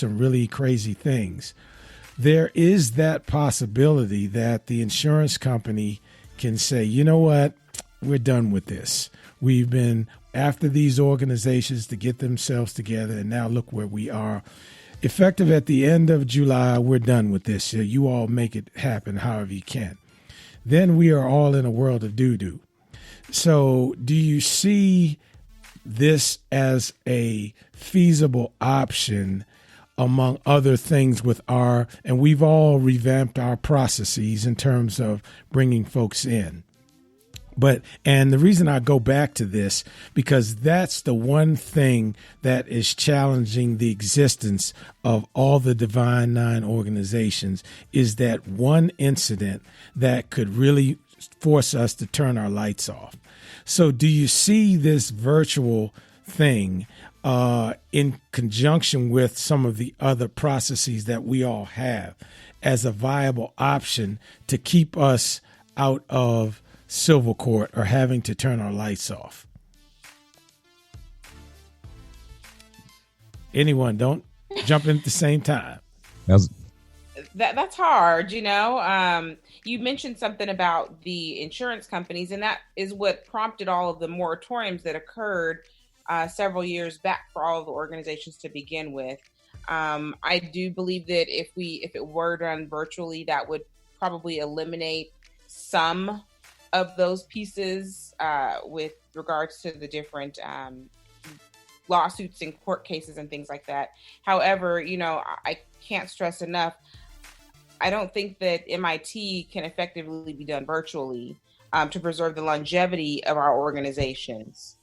some really crazy things, there is that possibility that the insurance company can say, you know what, we're done with this. We've been after these organizations to get themselves together, and now look where we are. Effective at the end of July, we're done with this. So you all make it happen however you can. Then we are all in a world of doo-doo. So do you see this as a feasible option among other things with and we've all revamped our processes in terms of bringing folks in. And the reason I go back to this, because that's the one thing that is challenging the existence of all the Divine Nine organizations, is that one incident that could really force us to turn our lights off. So do you see this virtual thing in conjunction with some of the other processes that we all have as a viable option to keep us out of civil court or having to turn our lights off? Anyone, don't jump in at the same time. That's hard, you know. You mentioned something about the insurance companies, and that is what prompted all of the moratoriums that occurred several years back for all of the organizations to begin with. I do believe that if it were done virtually, that would probably eliminate some of those pieces with regards to the different lawsuits and court cases and things like that. However, you know, I can't stress enough, I don't think that MIT can effectively be done virtually to preserve the longevity of our organizations.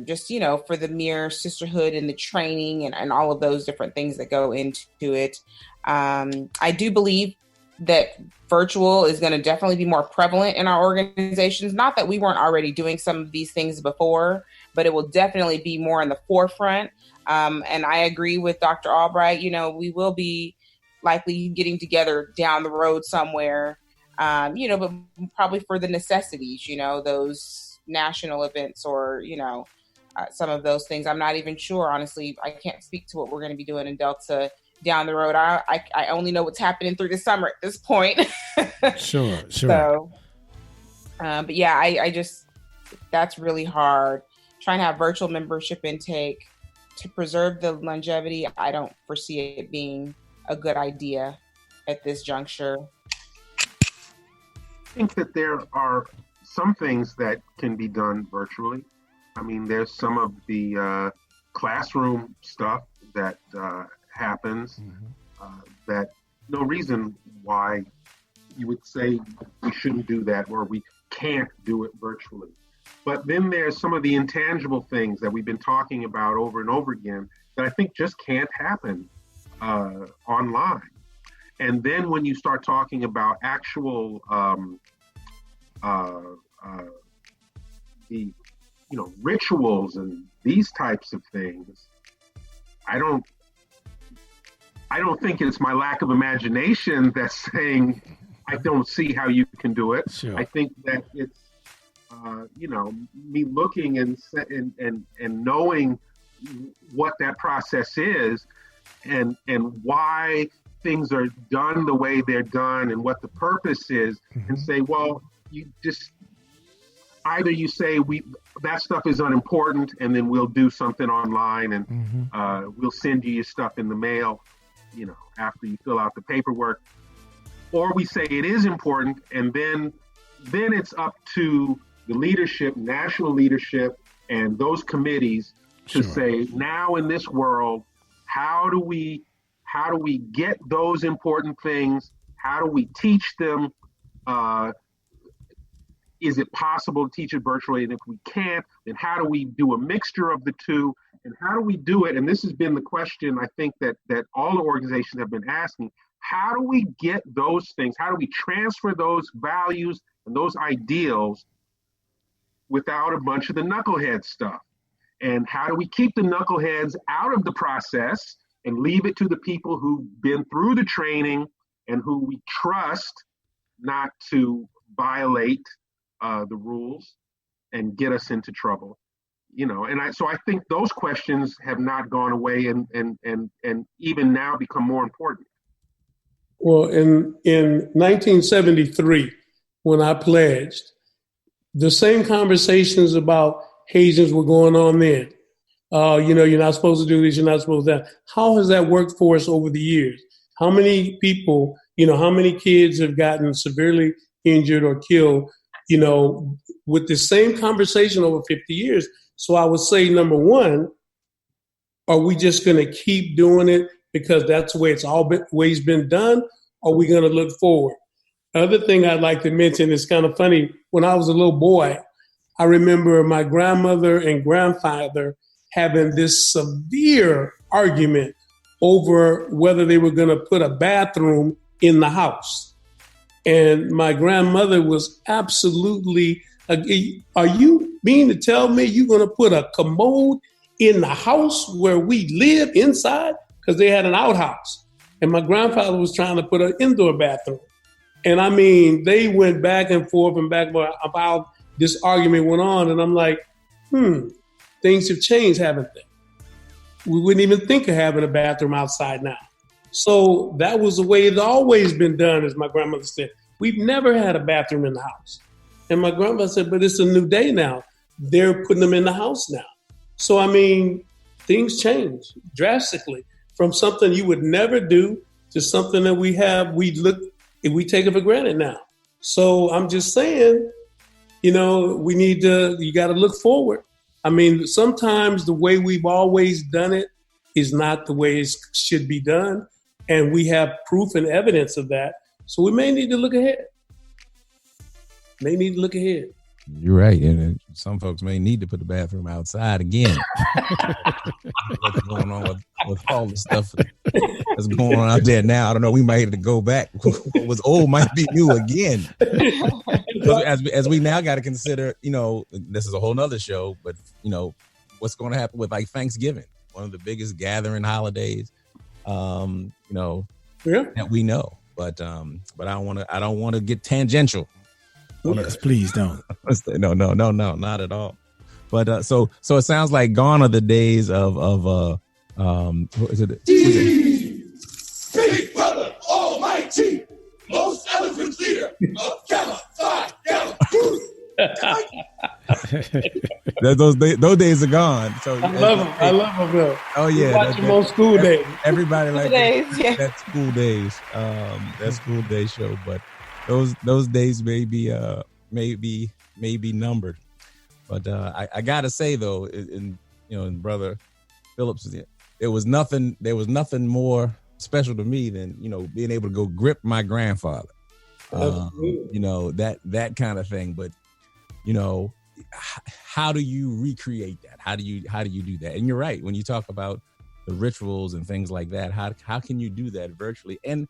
Just, you know, for the mere sisterhood and the training and all of those different things that go into it. I do believe that virtual is going to definitely be more prevalent in our organizations. Not that we weren't already doing some of these things before, but it will definitely be more in the forefront. And I agree with Dr. Albright. You know, we will be likely getting together down the road somewhere, you know, but probably for the necessities, you know, those national events or, you know, some of those things. I'm not even sure, honestly. I can't speak to what we're going to be doing in Delta down the road. I only know what's happening through the summer at this point. Sure. So, but yeah, I just, that's really hard. Trying to have virtual membership intake to preserve the longevity, I don't foresee it being a good idea at this juncture. I think that there are some things that can be done virtually. I mean, there's some of the classroom stuff that happens that no reason why you would say we shouldn't do that or we can't do it virtually. But then there's some of the intangible things that we've been talking about over and over again that I think just can't happen online. And then when you start talking about actual the rituals and these types of things, I don't think it's my lack of imagination that's saying I don't see how you can do it. Sure. I think that it's me looking and knowing what that process is and why things are done the way they're done and what the purpose is, and say, well, you just either you say that stuff is unimportant and then we'll do something online and we'll send you your stuff in the mail, after you fill out the paperwork, or we say it is important, and then it's up to the leadership, national leadership, and those committees to say, now in this world, how do we get those important things? How do we teach them? Is it possible to teach it virtually? And if we can't, then how do we do a mixture of the two? And how do we do it? And this has been the question I think that all the organizations have been asking. How do we get those things? How do we transfer those values and those ideals without a bunch of the knucklehead stuff? And how do we keep the knuckleheads out of the process and leave it to the people who've been through the training and who we trust not to violate the rules and get us into trouble? So I think those questions have not gone away and even now become more important. Well, in 1973, when I pledged, the same conversations about Haitians were going on then. You're not supposed to do this, you're not supposed to that. How has that worked for us over the years? How many people, how many kids have gotten severely injured or killed, with the same conversation over 50 years? So I would say, number one, are we just going to keep doing it because that's the way it's always been done? Or are we going to look forward? Other thing I'd like to mention is kind of funny. When I was a little boy, I remember my grandmother and grandfather having this severe argument over whether they were going to put a bathroom in the house. And my grandmother was absolutely, are you mean to tell me you're going to put a commode in the house where we live inside? Because they had an outhouse. And my grandfather was trying to put an indoor bathroom. And I mean, they went back and forth about this argument went on. And I'm like, things have changed, haven't they? We wouldn't even think of having a bathroom outside now. So that was the way it's always been done, as my grandmother said. We've never had a bathroom in the house. And my grandmother said, but it's a new day now. They're putting them in the house now. So, I mean, things change drastically from something you would never do to something that we take it for granted now. So I'm just saying, you got to look forward. I mean, sometimes the way we've always done it is not the way it should be done. And we have proof and evidence of that. So we may need to look ahead. You're right. And some folks may need to put the bathroom outside again. What's going on with all the stuff that's going on out there now? I don't know. We might have to go back. What was old might be new again. As we now got to consider, this is a whole nother show, but, what's going to happen with like Thanksgiving, one of the biggest gathering holidays, that we know. But I don't want to get tangential. Yes, please don't. No, not at all. But so it sounds like gone are the days of what is it? Big Brother Almighty, most eloquent leader of Gamma Phi Gamma. Those days are gone. So I love them though. Oh yeah, watch them on school days. Everybody like days, yeah. That school days, that school day show. But those days may be numbered. But I gotta say though, in Brother Phillips, there was nothing more special to me than being able to go grip my grandfather, that kind of thing. But how do you recreate that? How do you do that? And you're right when you talk about the rituals and things like that. How can you do that virtually? And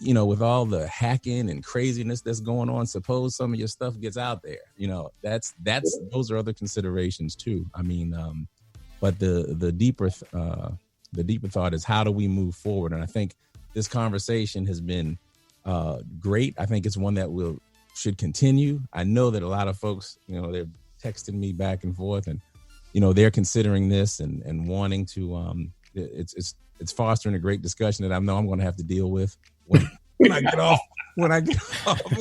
with all the hacking and craziness that's going on, suppose some of your stuff gets out there. Those are other considerations too. I mean, but the deeper thought is how do we move forward? And I think this conversation has been great. I think it's one that should continue. I know that a lot of folks, they're texting me back and forth, and they're considering this and wanting to. It's fostering a great discussion that I know I'm going to have to deal with when I get off of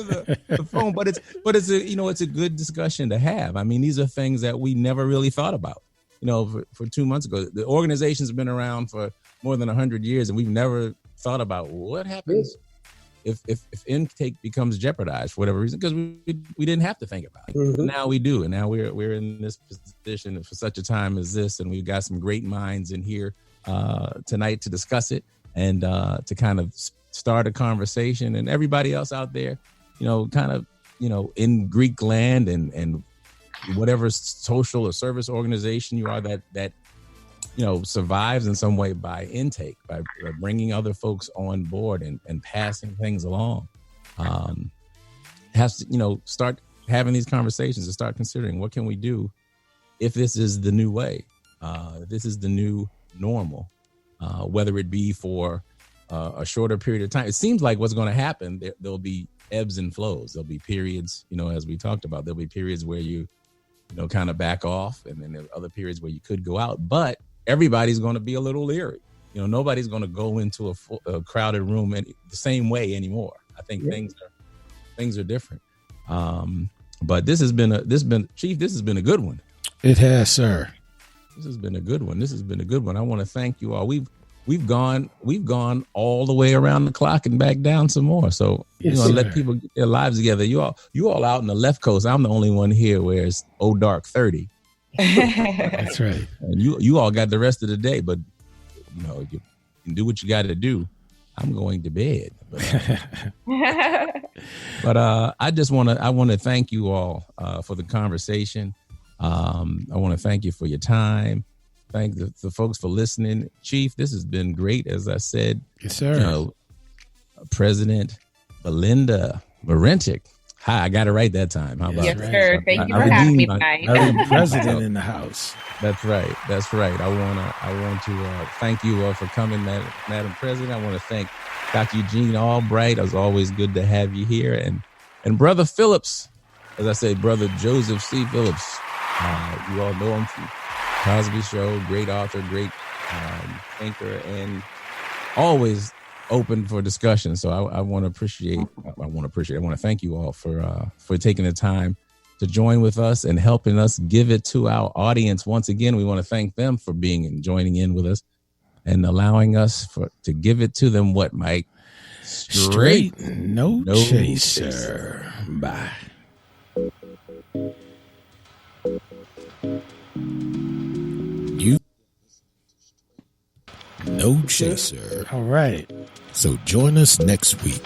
the phone. But it's a good discussion to have. I mean, these are things that we never really thought about. For 2 months ago, the organization's been around for more than 100 years, and we've never thought about what happens if intake becomes jeopardized for whatever reason, because we didn't have to think about it. Mm-hmm. Now we do, and now we're in this position for such a time as this, and we've got some great minds in here tonight to discuss it and to kind of start a conversation. And everybody else out there, in Greek land and whatever social or service organization you are that survives in some way by intake, by bringing other folks on board and passing things along, has to, start having these conversations and start considering what can we do if this is the new way, if this is the new normal, whether it be for a shorter period of time. It seems like what's going to happen, there'll be ebbs and flows. There'll be periods, as we talked about, there'll be periods where you kind of back off. And then there are other periods where you could go out, but everybody's going to be a little leery. Nobody's going to go into a crowded room the same way anymore. I think things are different. But this has been Chief, this has been a good one. It has, sir. This has been a good one. I want to thank you all. We've gone all the way around the clock and back down some more. So let people get their lives together. You all out in the left coast. I'm the only one here where it's dark 30. That's right. And you all got the rest of the day, but you can do what you got to do. I'm going to bed. But I want to thank you all for the conversation. I want to thank you for your time. Thank the folks for listening. Chief, this has been great. As I said, yes, sir. President Belinda Marentic. Hi, I got it right that time. How about yes, that? sir. Thank you for having me tonight. President in the house. That's right. I want to thank you for coming, Madam President. I want to thank Dr. Eugene Albright. It was always good to have you here, and Brother Phillips, as I say, Brother Joseph C. Phillips. You all know him from Cosby Show. Great author, great thinker, and always open for discussion. So I want to thank you all for taking the time to join with us and helping us give it to our audience. Once again, we want to thank them for joining in with us and allowing us to give it to them. What, Mike? Straight, no chaser. Bye. No chaser. All right. So join us next week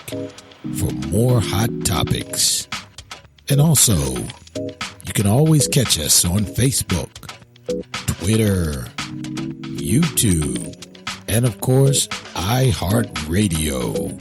for more hot topics. And also, you can always catch us on Facebook, Twitter, YouTube, and of course, iHeartRadio.